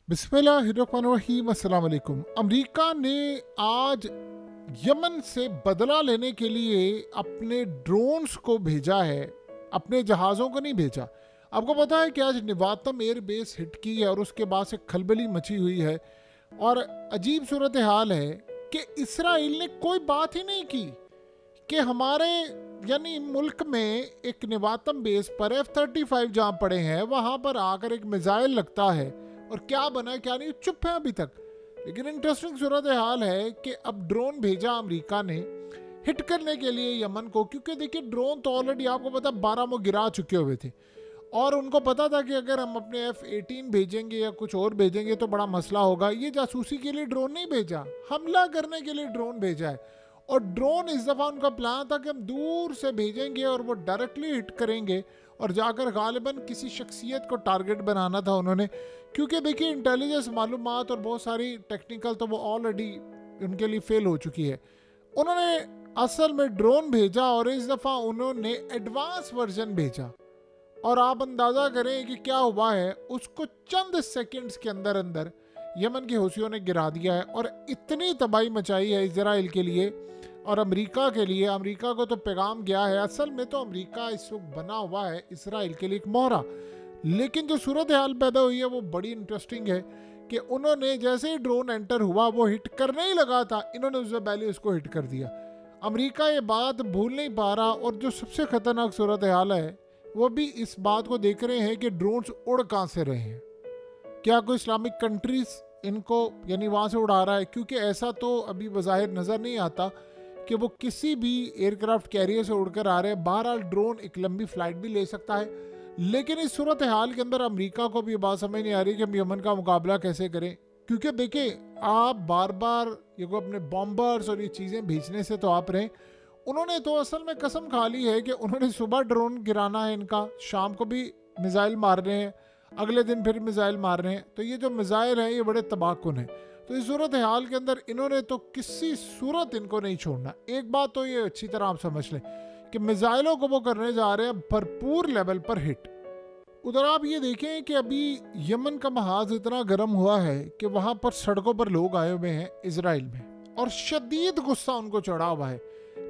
बिस्मिल्लाहिर्रहमानिर्रहीम। अस्सलाम वालेकुम। अमेरिका ने आज यमन से बदला लेने के लिए अपने ड्रोन्स को भेजा है, अपने जहाज़ों को नहीं भेजा। आपको पता है कि आज निवातम एयर बेस हिट की है और उसके बाद से खलबली मची हुई है और अजीब सूरत हाल है कि इसराइल ने कोई बात ही नहीं की कि हमारे यानी मुल्क में एक निवातम बेस पर F-35 जहाँ पड़े हैं वहाँ पर आकर एक मिसाइल लगता है और क्या बना क्या नहीं, चुप है अभी तक। लेकिन इंटरेस्टिंग सूरत हाल है कि अब ड्रोन भेजा अमेरिका ने हिट करने के लिए यमन को, क्योंकि देखिए ड्रोन तो ऑलरेडी आपको पता 12 में गिरा चुके हुए थे और उनको पता था कि अगर हम अपने F-18 भेजेंगे या कुछ और भेजेंगे तो बड़ा मसला होगा। ये जासूसी के लिए ड्रोन नहीं भेजा, हमला करने के लिए ड्रोन भेजा है। और ड्रोन इस दफ़ा उनका प्लान था कि हम दूर से भेजेंगे और वो डायरेक्टली हिट करेंगे और जाकर गालिबन किसी शख्सियत को टारगेट बनाना था उन्होंने, क्योंकि देखिए इंटेलिजेंस मालूमात और बहुत सारी टेक्निकल तो वो ऑलरेडी उनके लिए फेल हो चुकी है। उन्होंने असल में ड्रोन भेजा और इस दफ़ा उन्होंने एडवांस वर्जन भेजा और आप अंदाज़ा करें कि क्या हुआ है। उसको चंद सेकंड्स के अंदर अंदर यमन के हौसियों ने गिरा दिया है और इतनी तबाही मचाई है इजराइल के लिए और अमेरिका के लिए। अमेरिका को तो पैगाम गया है, असल में तो अमेरिका इस वक्त बना हुआ है इसराइल के लिए एक मोहरा। लेकिन जो सूरत हाल पैदा हुई है वो बड़ी इंटरेस्टिंग है कि उन्होंने जैसे ही ड्रोन एंटर हुआ वो हिट करने ही लगा था, इन्होंने उससे पहले उसको हिट कर दिया। अमेरिका ये बात भूल नहीं पा रहा और जो सबसे खतरनाक सूरत हाल है वो भी इस बात को देख रहे हैं कि ड्रोन्स उड़ कहाँ से रहे हैं। क्या कोई इस्लामिक कंट्रीज इनको यानी वहाँ से उड़ा रहा है? क्योंकि ऐसा तो अभी बज़ाहिर नज़र नहीं आता कि वो किसी भी एयरक्राफ्ट कैरियर से उड़कर आ रहे हैं। बहरहाल ड्रोन एक लंबी फ़्लाइट भी ले सकता है, लेकिन इस सूरत हाल के अंदर अमेरिका को भी ये बात समझ नहीं आ रही कि हम यमन का मुकाबला कैसे करें। क्योंकि देखिए आप बार बार ये को अपने बॉम्बर्स और ये चीज़ें भेजने से तो आप रहें। उन्होंने तो असल में कसम खा ली है कि उन्होंने सुबह ड्रोन गिराना है इनका, शाम को भी मिसाइल मार रहे हैं, अगले दिन फिर मिसाइल मार रहे हैं। तो ये जो मिसाइल हैं ये बड़े तबाहकुन हैं। तो इस सूरत हाल के अंदर इन्होंने तो किसी सूरत इनको नहीं छोड़ना। एक बात तो ये अच्छी तरह आप समझ लें कि मिसाइलों को वो करने जा रहे हैं भरपूर लेवल पर हिट। उधर आप ये देखें कि अभी यमन का महाज इतना गर्म हुआ है कि वहाँ पर सड़कों पर लोग आए हुए हैं इसराइल में और शदीद गुस्सा उनको चढ़ा हुआ है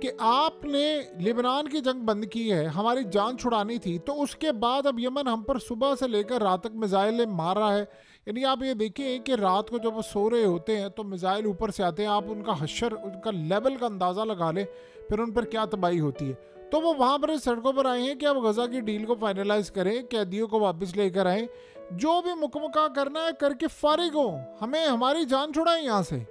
कि आपने लेबनान की जंग बंद की है, हमारी जान छुड़ानी थी, तो उसके बाद अब यमन हम पर सुबह से लेकर रात तक मिसाइलें मार रहा है। यानी आप ये देखें कि रात को जब वो सो रहे होते हैं तो मिसाइल ऊपर से आते हैं, आप उनका हशर उनका लेवल का अंदाज़ा लगा लें फिर उन पर क्या तबाही होती है। तो वो वहाँ पर सड़कों पर आए हैं कि अब गज़ा की डील को फाइनलाइज करें, कैदियों को वापस लेकर आएँ, जो भी मुकम्मल करना है करके फारिग हो, हमें हमारी जान छुड़ाएं यहाँ से।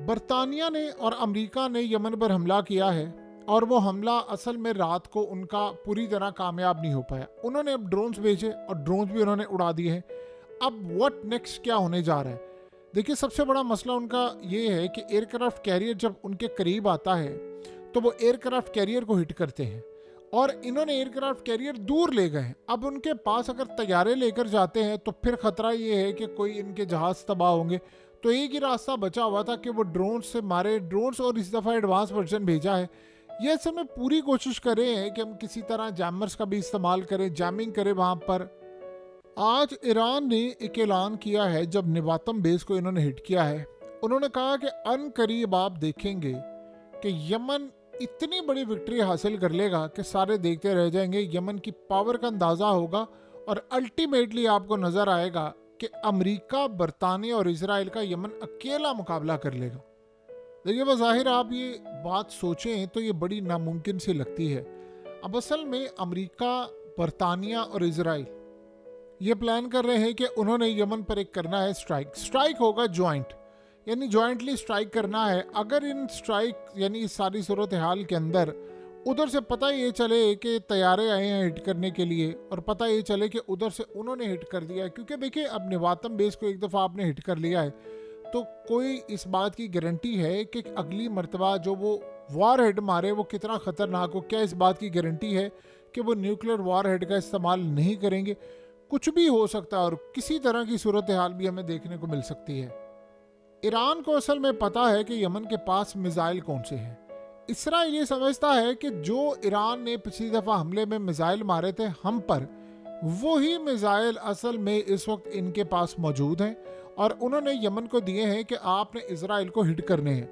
बरतानिया ने और अमेरिका ने यमन पर हमला किया है और वो हमला असल में रात को उनका पूरी तरह कामयाब नहीं हो पाया। उन्होंने अब ड्रोन्स भेजे और ड्रोन्स भी उन्होंने उड़ा दिए हैं। अब व्हाट नेक्स्ट क्या होने जा रहा है? देखिए सबसे बड़ा मसला उनका ये है कि एयरक्राफ्ट कैरियर जब उनके करीब आता है तो वो एयरक्राफ्ट कैरियर को हिट करते हैं और इन्होंने एयरक्राफ्ट कैरियर दूर ले गए हैं। अब उनके पास अगर तैयारे लेकर जाते हैं तो फिर ख़तरा ये है कि कोई इनके जहाज़ तबाह होंगे। तो एक ही रास्ता बचा हुआ था कि वो ड्रोन से मारे। ड्रोन्स और इस दफ़ा एडवांस वर्जन भेजा है। ये असल में पूरी कोशिश कर रहे हैं कि हम किसी तरह जैमर्स का भी इस्तेमाल करें, जैमिंग करें वहाँ पर। आज ईरान ने एक ऐलान किया है जब निवातम बेस को इन्होंने हिट किया है। उन्होंने कहा कि अन करीब आप देखेंगे कि यमन इतनी बड़ी विक्ट्री हासिल कर लेगा कि सारे देखते रह जाएंगे। यमन की पावर का अंदाज़ा होगा और अल्टीमेटली आपको नज़र आएगा कि अमेरिका, बरतानिया और इजराइल का यमन अकेला मुकाबला कर लेगा। देखिए बज़ाहिर आप ये बात सोचें तो ये बड़ी नामुमकिन सी लगती है। अब असल में अमेरिका, बरतानिया और इजराइल ये प्लान कर रहे हैं कि उन्होंने यमन पर एक करना है स्ट्राइक होगा जॉइंट, यानी जॉइंटली स्ट्राइक करना है। अगर इन स्ट्राइक यानी इस सारी सूरत हाल के अंदर उधर से पता ये चले कि तैयारे आए हैं हिट करने के लिए और पता ये चले कि उधर से उन्होंने हिट कर दिया है, क्योंकि देखिए अब निवातम बेस को एक दफ़ा आपने हिट कर लिया है तो कोई इस बात की गारंटी है कि अगली मर्तबा जो वो वार हेड मारे वो कितना ख़तरनाक हो? क्या इस बात की गारंटी है कि वो न्यूक्लियर वार हेड का इस्तेमाल नहीं करेंगे? कुछ भी हो सकता है और किसी तरह की सूरत हाल भी हमें देखने को मिल सकती है। ईरान को असल में पता है कि यमन के पास मिसाइल कौन से हैं। इसराइल ये समझता है कि जो ईरान ने पिछली दफ़ा हमले में मिसाइल मारे थे हम पर, वही मिसाइल असल में इस वक्त इनके पास मौजूद हैं और उन्होंने यमन को दिए हैं कि आपने इजराइल को हिट करने हैं।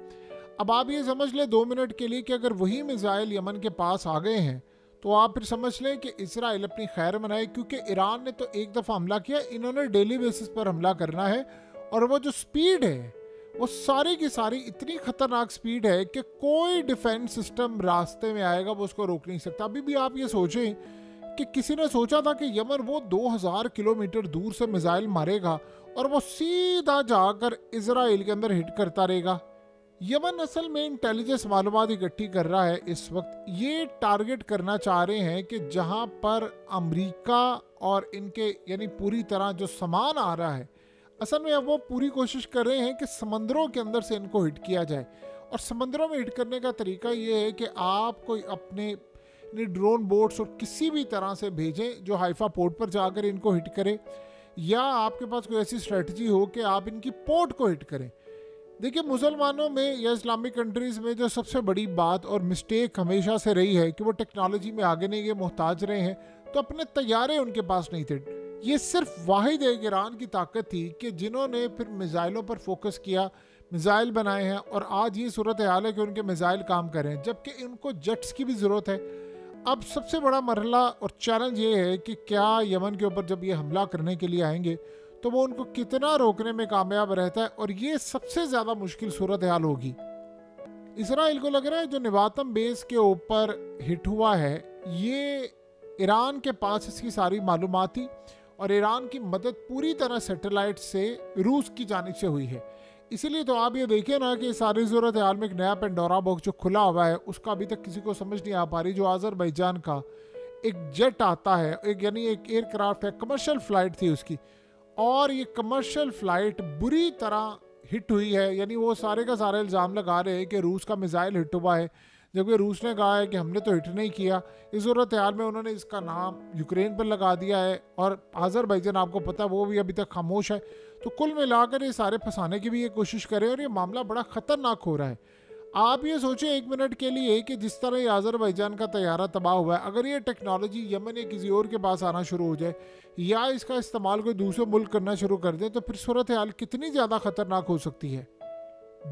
अब आप ये समझ लें 2 मिनट के लिए कि अगर वही मिसाइल यमन के पास आ गए हैं तो आप फिर समझ लें कि इजराइल अपनी खैर मनाए, क्योंकि ईरान ने तो एक दफ़ा हमला किया, इन्होंने डेली बेसिस पर हमला करना है। और वो जो स्पीड है वो सारी की सारी इतनी खतरनाक स्पीड है कि कोई डिफेंस सिस्टम रास्ते में आएगा वो उसको रोक नहीं सकता। अभी भी आप ये सोचें कि किसी ने सोचा था कि यमन वो 2000 किलोमीटर दूर से मिसाइल मारेगा और वो सीधा जाकर इजराइल के अंदर हिट करता रहेगा। यमन असल में इंटेलिजेंस मालूमात इकट्ठी कर रहा है इस वक्त। ये टारगेट करना चाह रहे हैं कि जहां पर अमेरिका और इनके यानी पूरी तरह जो सामान आ रहा है, असल में अब वो पूरी कोशिश कर रहे हैं कि समंदरों के अंदर से इनको हिट किया जाए। और समंदरों में हिट करने का तरीका ये है कि आप कोई अपने ड्रोन बोट्स और किसी भी तरह से भेजें जो हाइफा पोर्ट पर जाकर इनको हिट करे, या आपके पास कोई ऐसी स्ट्रेटजी हो कि आप इनकी पोर्ट को हिट करें। देखिए, मुसलमानों में या इस्लामिक कंट्रीज़ में जो सबसे बड़ी बात और मिस्टेक हमेशा से रही है कि वो टेक्नोलॉजी में आगे नहीं, ये मोहताज रहे हैं, तो अपने तैयारे उनके पास नहीं थे। ये सिर्फ वाहिद एक ईरान की ताकत थी कि जिन्होंने फिर मिसाइलों पर फोकस किया, मिसाइल बनाए हैं, और आज ये सूरत हाल है कि उनके मिसाइल काम करें, जबकि उनको जेट्स की भी ज़रूरत है। अब सबसे बड़ा मरहला और चैलेंज ये है कि क्या यमन के ऊपर जब ये हमला करने के लिए आएंगे तो वो उनको कितना रोकने में कामयाब रहता है, और ये सबसे ज़्यादा मुश्किल सूरत हाल होगी। इसराइल को लग रहा है जो निवातम बेस के ऊपर हिट हुआ है ये ईरान के पास इसकी सारी मालूमात थी, और ईरान की मदद पूरी तरह सैटेलाइट से रूस की जानिब से हुई है। इसीलिए तो आप ये देखिए ना कि सारी सूरत हाल में एक नया पेंडोरा बॉक्स जो खुला हुआ है उसका अभी तक किसी को समझ नहीं आ पा रही। जो आज़रबाईजान का एक जेट आता है, एक यानी एक एयरक्राफ्ट है, कमर्शियल फ़्लाइट थी उसकी, और ये कमर्शियल फ़्लाइट बुरी तरह हिट हुई है। यानी वो सारे का सारे इल्ज़ाम लगा रहे हैं कि रूस का मिसाइल हिट हुआ है, जबकि रूस ने कहा है कि हमने तो हिट नहीं किया। इस सूरत हाल में उन्होंने इसका नाम यूक्रेन पर लगा दिया है, और आज़रबाईजान आपको पता है वो भी अभी तक खामोश है। तो कुल मिलाकर ये सारे फंसाने की भी ये कोशिश करें, और ये मामला बड़ा ख़तरनाक हो रहा है। आप ये सोचें एक मिनट के लिए कि जिस तरह ये आज़रबाईजान का तैयारा तबाह हुआ है, अगर ये टेक्नोलॉजी यमन या किसी और के पास आना शुरू हो जाए, या इसका इस्तेमाल कोई दूसरे मुल्क करना शुरू कर दें, तो फिर सूरत हाल कितनी ज़्यादा ख़तरनाक हो सकती है।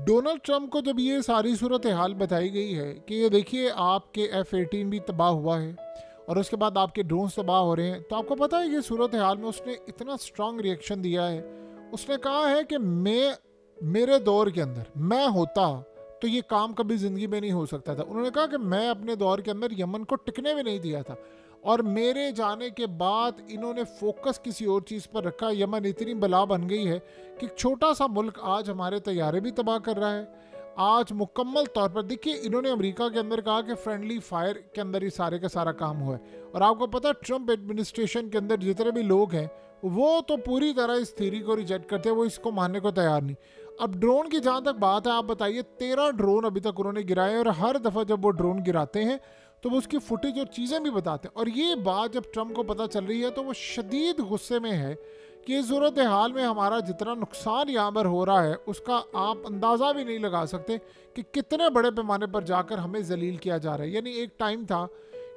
डोनाल्ड ट्रंप को जब ये सारी सूरत हाल बताई गई है कि ये देखिए आपके F-18 भी तबाह हुआ है और उसके बाद आपके ड्रोन्स तबाह हो रहे हैं, तो आपको पता है कि सूरत हाल में उसने इतना स्ट्रांग रिएक्शन दिया है। उसने कहा है कि मेरे दौर के अंदर मैं होता तो ये काम कभी ज़िंदगी में नहीं हो सकता था। उन्होंने कहा कि मैं अपने दौर के अंदर यमन को टिकने भी नहीं दिया था, और मेरे जाने के बाद इन्होंने फोकस किसी और चीज़ पर रखा। यमन इतनी बला बन गई है कि एक छोटा सा मुल्क आज हमारे तैयारे भी तबाह कर रहा है। आज मुकम्मल तौर पर देखिए, इन्होंने अमेरिका के अंदर कहा कि फ्रेंडली फायर के अंदर ही सारे का सारा काम हुआ है, और आपको पता है ट्रंप एडमिनिस्ट्रेशन के अंदर जितने भी लोग हैं वो तो पूरी तरह इस थ्योरी को रिजेक्ट करते हैं, वो इसको मानने को तैयार नहीं। अब ड्रोन की जहाँ तक बात है, आप बताइए 13 ड्रोन अभी तक उन्होंने गिराए, और हर दफ़ा जब वो ड्रोन गिराते हैं तो वो उसकी फुटेज और चीज़ें भी बताते हैं। और ये बात जब ट्रंप को पता चल रही है तो वो शदीद गुस्से में है कि इस सूरत हाल में हमारा जितना नुकसान यहाँ पर हो रहा है उसका आप अंदाज़ा भी नहीं लगा सकते कि कितने बड़े पैमाने पर जाकर हमें जलील किया जा रहा है। यानी एक टाइम था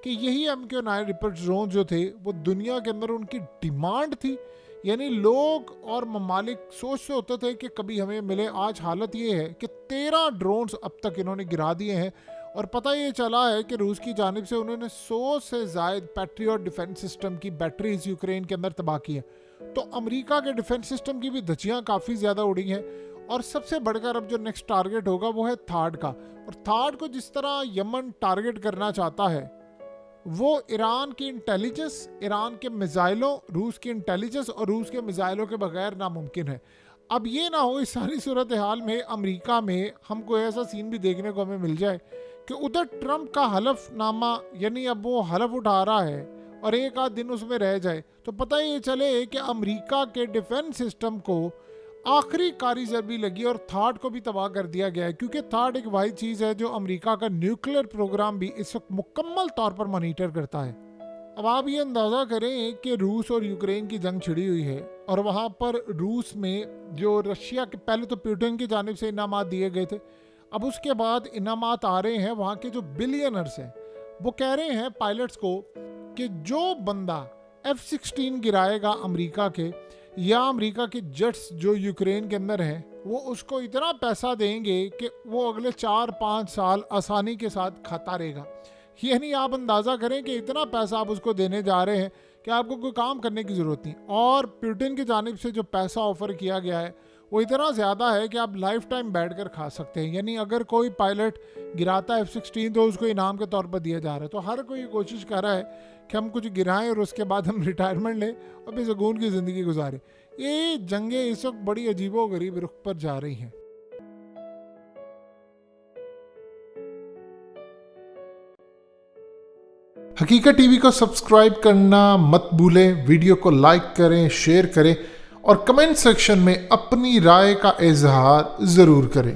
कि यही MQ-9 रिपर ड्रोन जो थे वो दुनिया के अंदर उनकी डिमांड थी, यानी लोग और ममालिक सोचते होते थे कि कभी हमें मिले। आज हालत ये है कि 13 ड्रोन्स अब तक इन्होंने गिरा दिए हैं, और पता ये चला है कि रूस की जानिब से उन्होंने 100 से ज़ायद पैट्रियट डिफेंस सिस्टम की बैटरीज यूक्रेन के अंदर तबाह की हैं। तो अमेरिका के डिफेंस सिस्टम की भी धज्जियाँ काफ़ी ज़्यादा उड़ी हैं। और सबसे बढ़कर अब जो नेक्स्ट टारगेट होगा वो है थाड का। और थाड को जिस तरह यमन टारगेट करना चाहता है, वो ईरान की इंटेलिजेंस, ईरान के मिसाइलों, रूस की इंटेलिजेंस और रूस के मिसाइलों के बगैर नामुमकिन है। अब ये ना हो इस सारी सूरत हाल में अमेरिका में हमको ऐसा सीन भी देखने को हमें मिल जाए कि उधर ट्रंप का हलफनामा, यानी अब वो हलफ उठा रहा है और एक आध दिन उसमें रह जाए, तो पता ये चले कि अमेरिका के डिफेंस सिस्टम को आखिरी कारी जरबी लगी और थाड को भी तबाह कर दिया गया है। क्योंकि थाड एक वाही चीज़ है जो अमेरिका का न्यूक्लियर प्रोग्राम भी इस वक्त मुकम्मल तौर पर मॉनिटर करता है। अब आप ये अंदाज़ा करें कि रूस और यूक्रेन की जंग छिड़ी हुई है, और वहाँ पर रूस में जो रशिया के पहले तो पुतिन की जानिब से इनामात दिए गए थे, अब उसके बाद इनामात आ रहे हैं वहाँ के जो बिलियनर्स हैं, वो कह रहे हैं पायलट्स को कि जो बंदा F-16 गिराएगा अमेरिका के, या अमेरिका के जेट्स जो यूक्रेन के अंदर हैं वो उसको इतना पैसा देंगे कि वो अगले 4-5 साल आसानी के साथ खाता रहेगा। यानी आप अंदाज़ा करें कि इतना पैसा आप उसको देने जा रहे हैं कि आपको कोई काम करने की ज़रूरत नहीं। और पुतिन की जानिब से जो पैसा ऑफ़र किया गया है वो इतना ज़्यादा है कि आप लाइफ टाइम बैठ कर खा सकते हैं। यानी अगर कोई पायलट गिराता है F-16 तो उसको इनाम के तौर पर दिया जा रहा है। तो हर कोई कोशिश कर रहा है कि हम कुछ गिराएं और उसके बाद हम रिटायरमेंट लें और भी सुकून की ज़िंदगी गुजारें। ये जंगें इस वक्त बड़ी अजीबो गरीब रुख पर जा रही हैं। हकीकत टीवी को सब्सक्राइब करना मत भूलें, वीडियो को लाइक करें, शेयर करें और कमेंट सेक्शन में अपनी राय का इजहार ज़रूर करें।